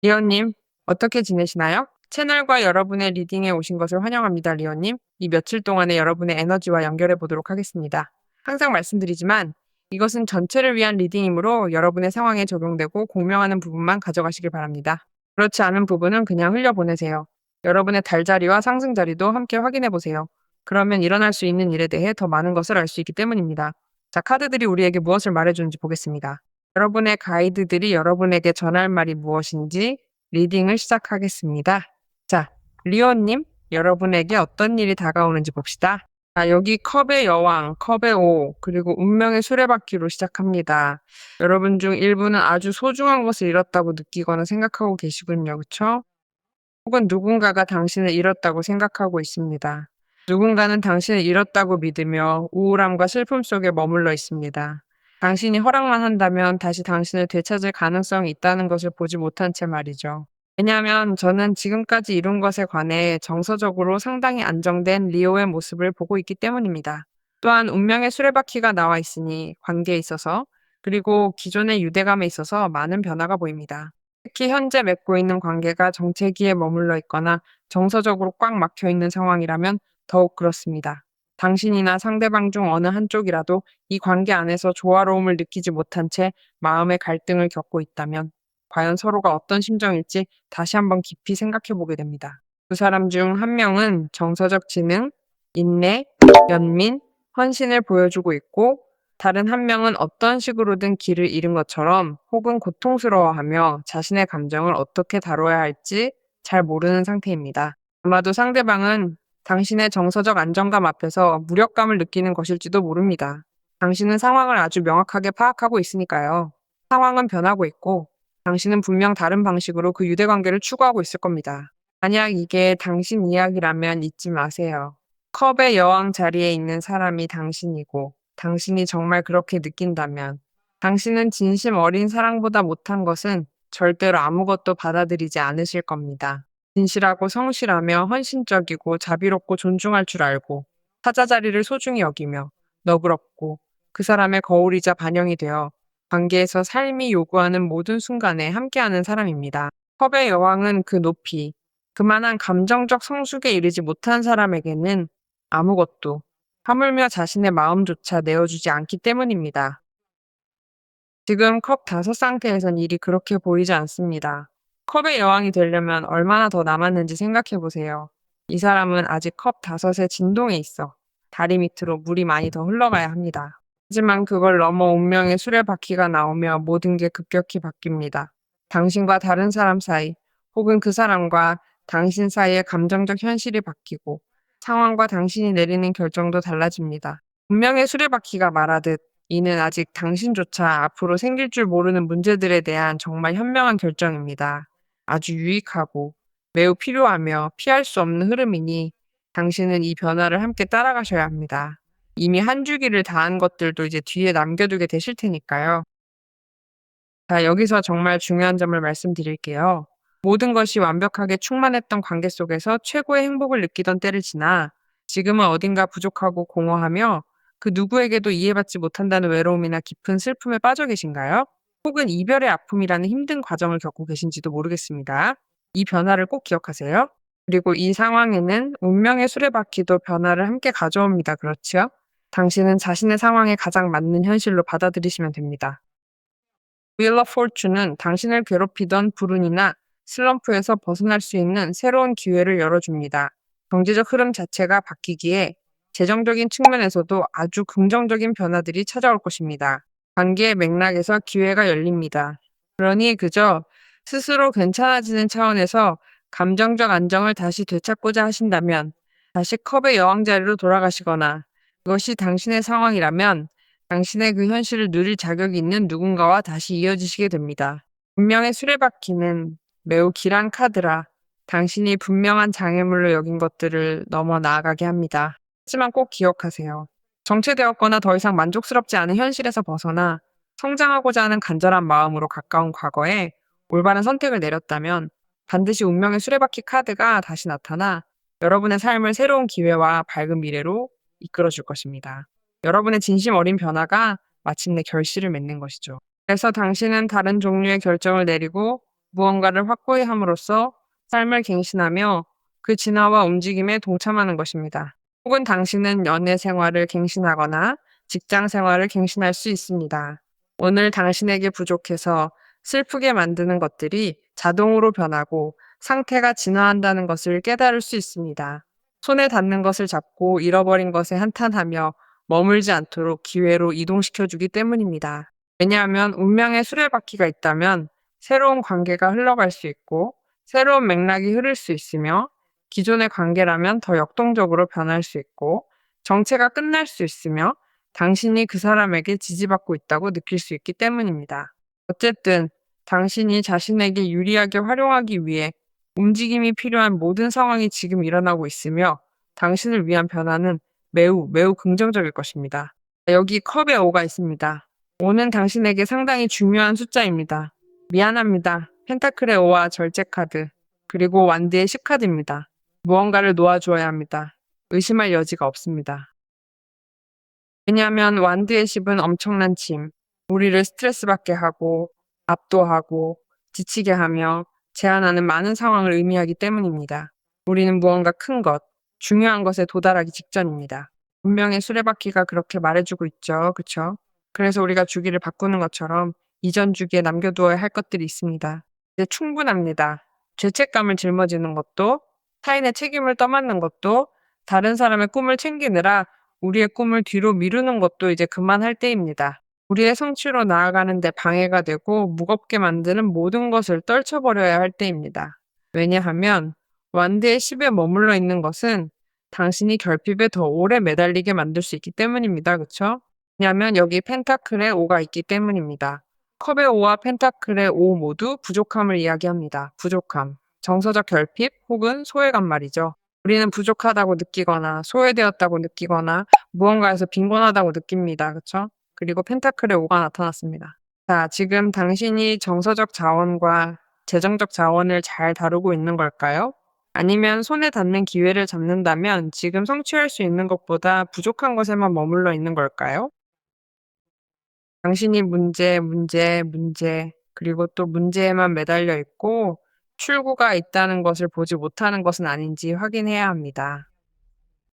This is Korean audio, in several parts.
리오님, 어떻게 지내시나요? 채널과 여러분의 리딩에 오신 것을 환영합니다, 리오님. 이 며칠 동안의 여러분의 에너지와 연결해 보도록 하겠습니다. 항상 말씀드리지만 이것은 전체를 위한 리딩이므로 여러분의 상황에 적용되고 공명하는 부분만 가져가시길 바랍니다. 그렇지 않은 부분은 그냥 흘려보내세요. 여러분의 달자리와 상승자리도 함께 확인해 보세요. 그러면 일어날 수 있는 일에 대해 더 많은 것을 알 수 있기 때문입니다. 자, 카드들이 우리에게 무엇을 말해주는지 보겠습니다. 여러분의 가이드들이 여러분에게 전할 말이 무엇인지 리딩을 시작하겠습니다. 자, 리오님, 여러분에게 어떤 일이 다가오는지 봅시다. 자, 여기 컵의 여왕, 컵의 오, 그리고 운명의 수레바퀴로 시작합니다. 여러분 중 일부는 아주 소중한 것을 잃었다고 느끼거나 생각하고 계시군요. 그쵸? 혹은 누군가가 당신을 잃었다고 생각하고 있습니다. 누군가는 당신을 잃었다고 믿으며 우울함과 슬픔 속에 머물러 있습니다. 당신이 허락만 한다면 다시 당신을 되찾을 가능성이 있다는 것을 보지 못한 채 말이죠. 왜냐하면 저는 지금까지 이룬 것에 관해 정서적으로 상당히 안정된 리오의 모습을 보고 있기 때문입니다. 또한 운명의 수레바퀴가 나와 있으니 관계에 있어서 그리고 기존의 유대감에 있어서 많은 변화가 보입니다. 특히 현재 맺고 있는 관계가 정체기에 머물러 있거나 정서적으로 꽉 막혀 있는 상황이라면 더욱 그렇습니다. 당신이나 상대방 중 어느 한쪽이라도 이 관계 안에서 조화로움을 느끼지 못한 채 마음의 갈등을 겪고 있다면 과연 서로가 어떤 심정일지 다시 한번 깊이 생각해 보게 됩니다. 두 사람 중 한 명은 정서적 지능, 인내, 연민, 헌신을 보여주고 있고 다른 한 명은 어떤 식으로든 길을 잃은 것처럼 혹은 고통스러워하며 자신의 감정을 어떻게 다뤄야 할지 잘 모르는 상태입니다. 아마도 상대방은 당신의 정서적 안정감 앞에서 무력감을 느끼는 것일지도 모릅니다. 당신은 상황을 아주 명확하게 파악하고 있으니까요. 상황은 변하고 있고 당신은 분명 다른 방식으로 그 유대관계를 추구하고 있을 겁니다. 만약 이게 당신 이야기라면 잊지 마세요. 컵의 여왕 자리에 있는 사람이 당신이고 당신이 정말 그렇게 느낀다면 당신은 진심 어린 사랑보다 못한 것은 절대로 아무것도 받아들이지 않으실 겁니다. 진실하고 성실하며 헌신적이고 자비롭고 존중할 줄 알고 사자 자리를 소중히 여기며 너그럽고 그 사람의 거울이자 반영이 되어 관계에서 삶이 요구하는 모든 순간에 함께하는 사람입니다. 컵의 여왕은 그 높이, 그만한 감정적 성숙에 이르지 못한 사람에게는 아무것도, 하물며 자신의 마음조차 내어주지 않기 때문입니다. 지금 컵 다섯 상태에선 일이 그렇게 보이지 않습니다. 컵의 여왕이 되려면 얼마나 더 남았는지 생각해 보세요. 이 사람은 아직 컵 다섯의 진동에 있어 다리 밑으로 물이 많이 더 흘러가야 합니다. 하지만 그걸 넘어 운명의 수레바퀴가 나오며 모든 게 급격히 바뀝니다. 당신과 다른 사람 사이, 혹은 그 사람과 당신 사이의 감정적 현실이 바뀌고 상황과 당신이 내리는 결정도 달라집니다. 운명의 수레바퀴가 말하듯 이는 아직 당신조차 앞으로 생길 줄 모르는 문제들에 대한 정말 현명한 결정입니다. 아주 유익하고 매우 필요하며 피할 수 없는 흐름이니 당신은 이 변화를 함께 따라가셔야 합니다. 이미 한 주기를 다한 것들도 이제 뒤에 남겨두게 되실 테니까요. 자, 여기서 정말 중요한 점을 말씀드릴게요. 모든 것이 완벽하게 충만했던 관계 속에서 최고의 행복을 느끼던 때를 지나 지금은 어딘가 부족하고 공허하며 그 누구에게도 이해받지 못한다는 외로움이나 깊은 슬픔에 빠져 계신가요? 혹은 이별의 아픔이라는 힘든 과정을 겪고 계신지도 모르겠습니다. 이 변화를 꼭 기억하세요. 그리고 이 상황에는 운명의 수레바퀴도 변화를 함께 가져옵니다. 그렇지요? 당신은 자신의 상황에 가장 맞는 현실로 받아들이시면 됩니다. 윌 오브 포춘은 당신을 괴롭히던 불운이나 슬럼프에서 벗어날 수 있는 새로운 기회를 열어줍니다. 경제적 흐름 자체가 바뀌기에 재정적인 측면에서도 아주 긍정적인 변화들이 찾아올 것입니다. 관계의 맥락에서 기회가 열립니다. 그러니 그저 스스로 괜찮아지는 차원에서 감정적 안정을 다시 되찾고자 하신다면 다시 컵의 여왕 자리로 돌아가시거나 그것이 당신의 상황이라면 당신의 그 현실을 누릴 자격이 있는 누군가와 다시 이어지시게 됩니다. 운명의 수레바퀴는 매우 길한 카드라 당신이 분명한 장애물로 여긴 것들을 넘어 나아가게 합니다. 하지만 꼭 기억하세요. 정체되었거나 더 이상 만족스럽지 않은 현실에서 벗어나 성장하고자 하는 간절한 마음으로 가까운 과거에 올바른 선택을 내렸다면 반드시 운명의 수레바퀴 카드가 다시 나타나 여러분의 삶을 새로운 기회와 밝은 미래로 이끌어 줄 것입니다. 여러분의 진심 어린 변화가 마침내 결실을 맺는 것이죠. 그래서 당신은 다른 종류의 결정을 내리고 무언가를 확고히 함으로써 삶을 갱신하며 그 진화와 움직임에 동참하는 것입니다. 혹은 당신은 연애 생활을 갱신하거나 직장 생활을 갱신할 수 있습니다. 오늘 당신에게 부족해서 슬프게 만드는 것들이 자동으로 변하고 상태가 진화한다는 것을 깨달을 수 있습니다. 손에 닿는 것을 잡고 잃어버린 것에 한탄하며 머물지 않도록 기회로 이동시켜주기 때문입니다. 왜냐하면 운명의 수레바퀴가 있다면 새로운 관계가 흘러갈 수 있고 새로운 맥락이 흐를 수 있으며 기존의 관계라면 더 역동적으로 변할 수 있고 정체가 끝날 수 있으며 당신이 그 사람에게 지지받고 있다고 느낄 수 있기 때문입니다. 어쨌든 당신이 자신에게 유리하게 활용하기 위해 움직임이 필요한 모든 상황이 지금 일어나고 있으며 당신을 위한 변화는 매우 매우 긍정적일 것입니다. 여기 컵에 5가 있습니다. 5는 당신에게 상당히 중요한 숫자입니다. 미안합니다. 펜타클의 5와 절제 카드, 그리고 완드의 10카드입니다. 무언가를 놓아주어야 합니다. 의심할 여지가 없습니다. 왜냐하면 완드의 10은 엄청난 짐, 우리를 스트레스 받게 하고 압도하고 지치게 하며 제한하는 많은 상황을 의미하기 때문입니다. 우리는 무언가 큰 것, 중요한 것에 도달하기 직전입니다. 운명의 수레바퀴가 그렇게 말해주고 있죠. 그쵸? 그래서 우리가 주기를 바꾸는 것처럼 이전 주기에 남겨두어야 할 것들이 있습니다. 이제 충분합니다. 죄책감을 짊어지는 것도, 타인의 책임을 떠맡는 것도, 다른 사람의 꿈을 챙기느라 우리의 꿈을 뒤로 미루는 것도 이제 그만할 때입니다. 우리의 성취로 나아가는 데 방해가 되고 무겁게 만드는 모든 것을 떨쳐버려야 할 때입니다. 왜냐하면 완드의 10에 머물러 있는 것은 당신이 결핍에 더 오래 매달리게 만들 수 있기 때문입니다. 그쵸? 왜냐하면 여기 펜타클의 5가 있기 때문입니다. 컵의 5와 펜타클의 5 모두 부족함을 이야기합니다. 부족함. 정서적 결핍 혹은 소외감 말이죠. 우리는 부족하다고 느끼거나 소외되었다고 느끼거나 무언가에서 빈곤하다고 느낍니다. 그쵸? 그리고 펜타클의 5가 나타났습니다. 자, 지금 당신이 정서적 자원과 재정적 자원을 잘 다루고 있는 걸까요? 아니면 손에 닿는 기회를 잡는다면 지금 성취할 수 있는 것보다 부족한 것에만 머물러 있는 걸까요? 당신이 문제, 그리고 또 문제에만 매달려 있고 출구가 있다는 것을 보지 못하는 것은 아닌지 확인해야 합니다.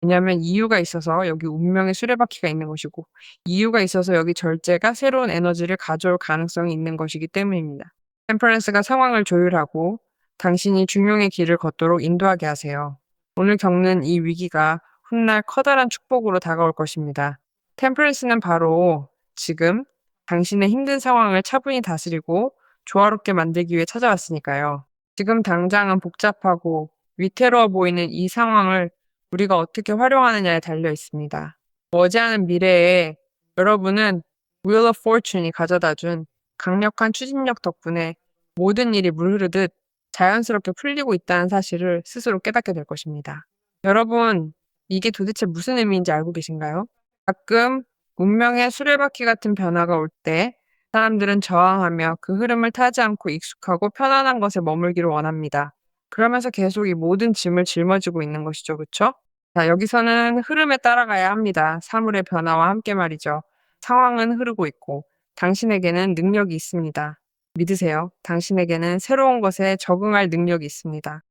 왜냐하면 이유가 있어서 여기 운명의 수레바퀴가 있는 것이고 이유가 있어서 여기 절제가 새로운 에너지를 가져올 가능성이 있는 것이기 때문입니다. 템퍼런스가 상황을 조율하고 당신이 중용의 길을 걷도록 인도하게 하세요. 오늘 겪는 이 위기가 훗날 커다란 축복으로 다가올 것입니다. 템퍼런스는 바로 지금 당신의 힘든 상황을 차분히 다스리고 조화롭게 만들기 위해 찾아왔으니까요. 지금 당장은 복잡하고 위태로워 보이는 이 상황을 우리가 어떻게 활용하느냐에 달려 있습니다. 머지않은 미래에 여러분은 Wheel of Fortune이 가져다준 강력한 추진력 덕분에 모든 일이 물 흐르듯 자연스럽게 풀리고 있다는 사실을 스스로 깨닫게 될 것입니다. 여러분, 이게 도대체 무슨 의미인지 알고 계신가요? 가끔 운명의 수레바퀴 같은 변화가 올 때 사람들은 저항하며 그 흐름을 타지 않고 익숙하고 편안한 것에 머물기를 원합니다. 그러면서 계속 이 모든 짐을 짊어지고 있는 것이죠. 그쵸? 자, 여기서는 흐름에 따라가야 합니다. 사물의 변화와 함께 말이죠. 상황은 흐르고 있고 당신에게는 능력이 있습니다. 믿으세요. 당신에게는 새로운 것에 적응할 능력이 있습니다.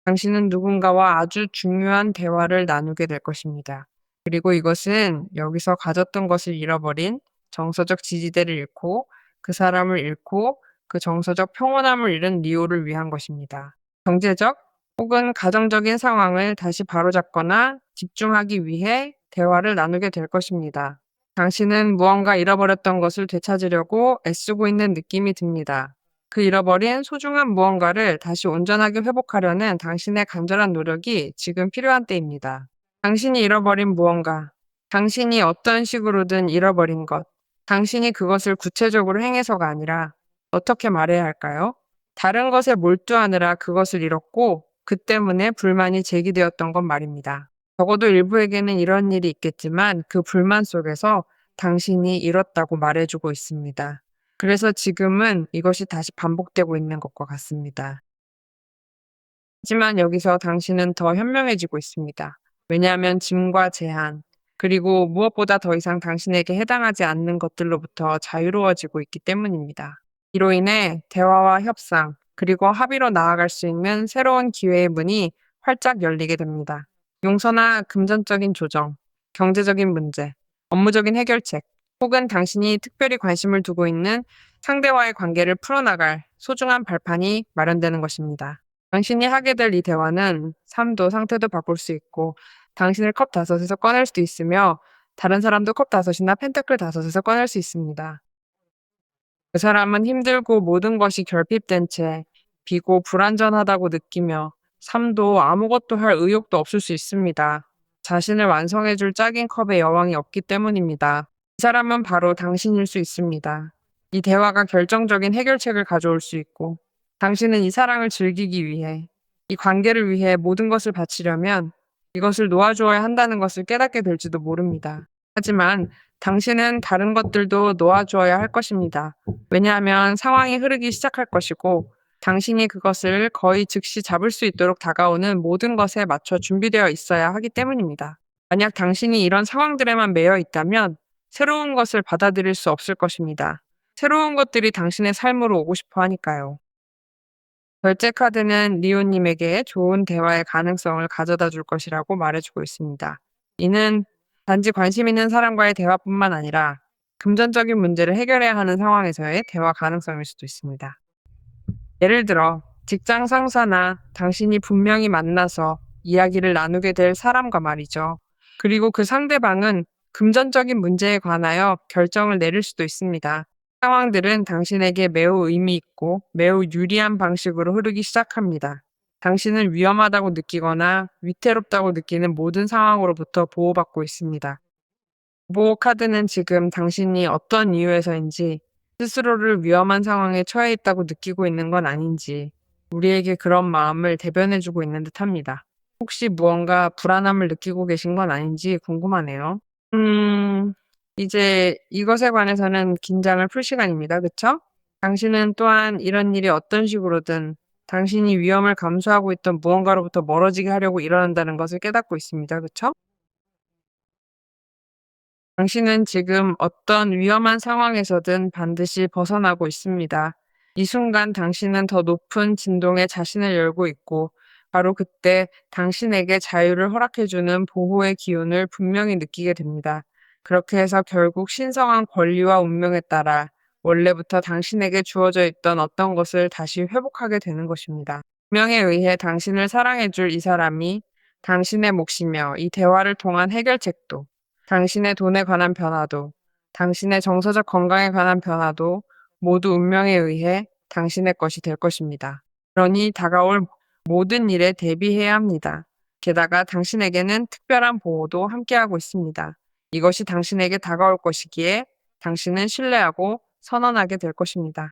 당신은 누군가와 아주 중요한 대화를 나누게 될 것입니다. 그리고 이것은 여기서 가졌던 것을 잃어버린 정서적 지지대를 잃고 그 사람을 잃고 그 정서적 평온함을 잃은 리오를 위한 것입니다. 경제적 혹은 가정적인 상황을 다시 바로잡거나 집중하기 위해 대화를 나누게 될 것입니다. 당신은 무언가 잃어버렸던 것을 되찾으려고 애쓰고 있는 느낌이 듭니다. 그 잃어버린 소중한 무언가를 다시 온전하게 회복하려는 당신의 간절한 노력이 지금 필요한 때입니다. 당신이 잃어버린 무언가, 당신이 어떤 식으로든 잃어버린 것, 당신이 그것을 구체적으로 행해서가 아니라 어떻게 말해야 할까요? 다른 것에 몰두하느라 그것을 잃었고 그 때문에 불만이 제기되었던 것 말입니다. 적어도 일부에게는 이런 일이 있겠지만 그 불만 속에서 당신이 잃었다고 말해주고 있습니다. 그래서 지금은 이것이 다시 반복되고 있는 것과 같습니다. 하지만 여기서 당신은 더 현명해지고 있습니다. 왜냐하면 짐과 제한, 그리고 무엇보다 더 이상 당신에게 해당하지 않는 것들로부터 자유로워지고 있기 때문입니다. 이로 인해 대화와 협상, 그리고 합의로 나아갈 수 있는 새로운 기회의 문이 활짝 열리게 됩니다. 용서나 금전적인 조정, 경제적인 문제, 업무적인 해결책, 혹은 당신이 특별히 관심을 두고 있는 상대와의 관계를 풀어나갈 소중한 발판이 마련되는 것입니다. 당신이 하게 될 이 대화는 삶도 상태도 바꿀 수 있고 당신을 컵 다섯에서 꺼낼 수도 있으며 다른 사람도 컵 다섯이나 펜터클 다섯에서 꺼낼 수 있습니다. 그 사람은 힘들고 모든 것이 결핍된 채 비고 불완전하다고 느끼며 삶도 아무것도 할 의욕도 없을 수 있습니다. 자신을 완성해줄 짝인 컵의 여왕이 없기 때문입니다. 이 사람은 바로 당신일 수 있습니다. 이 대화가 결정적인 해결책을 가져올 수 있고, 당신은 이 사랑을 즐기기 위해, 이 관계를 위해 모든 것을 바치려면 이것을 놓아주어야 한다는 것을 깨닫게 될지도 모릅니다. 하지만 당신은 다른 것들도 놓아주어야 할 것입니다. 왜냐하면 상황이 흐르기 시작할 것이고, 당신이 그것을 거의 즉시 잡을 수 있도록 다가오는 모든 것에 맞춰 준비되어 있어야 하기 때문입니다. 만약 당신이 이런 상황들에만 매여 있다면 새로운 것을 받아들일 수 없을 것입니다. 새로운 것들이 당신의 삶으로 오고 싶어 하니까요. 결제 카드는 리오님에게 좋은 대화의 가능성을 가져다 줄 것이라고 말해주고 있습니다. 이는 단지 관심 있는 사람과의 대화뿐만 아니라 금전적인 문제를 해결해야 하는 상황에서의 대화 가능성일 수도 있습니다. 예를 들어 직장 상사나 당신이 분명히 만나서 이야기를 나누게 될 사람과 말이죠. 그리고 그 상대방은 금전적인 문제에 관하여 결정을 내릴 수도 있습니다. 상황들은 당신에게 매우 의미 있고 매우 유리한 방식으로 흐르기 시작합니다. 당신은 위험하다고 느끼거나 위태롭다고 느끼는 모든 상황으로부터 보호받고 있습니다. 보호 카드는 지금 당신이 어떤 이유에서인지 스스로를 위험한 상황에 처해 있다고 느끼고 있는 건 아닌지 우리에게 그런 마음을 대변해주고 있는 듯합니다. 혹시 무언가 불안함을 느끼고 계신 건 아닌지 궁금하네요. 이제 이것에 관해서는 긴장을 풀 시간입니다. 그쵸? 당신은 또한 이런 일이 어떤 식으로든 당신이 위험을 감수하고 있던 무언가로부터 멀어지게 하려고 일어난다는 것을 깨닫고 있습니다. 그쵸? 당신은 지금 어떤 위험한 상황에서든 반드시 벗어나고 있습니다. 이 순간 당신은 더 높은 진동에 자신을 열고 있고, 바로 그때 당신에게 자유를 허락해주는 보호의 기운을 분명히 느끼게 됩니다. 그렇게 해서 결국 신성한 권리와 운명에 따라 원래부터 당신에게 주어져 있던 어떤 것을 다시 회복하게 되는 것입니다. 운명에 의해 당신을 사랑해줄 이 사람이 당신의 몫이며 이 대화를 통한 해결책도 당신의 돈에 관한 변화도, 당신의 정서적 건강에 관한 변화도 모두 운명에 의해 당신의 것이 될 것입니다. 그러니 다가올 모든 일에 대비해야 합니다. 게다가 당신에게는 특별한 보호도 함께하고 있습니다. 이것이 당신에게 다가올 것이기에 당신은 신뢰하고 선언하게 될 것입니다.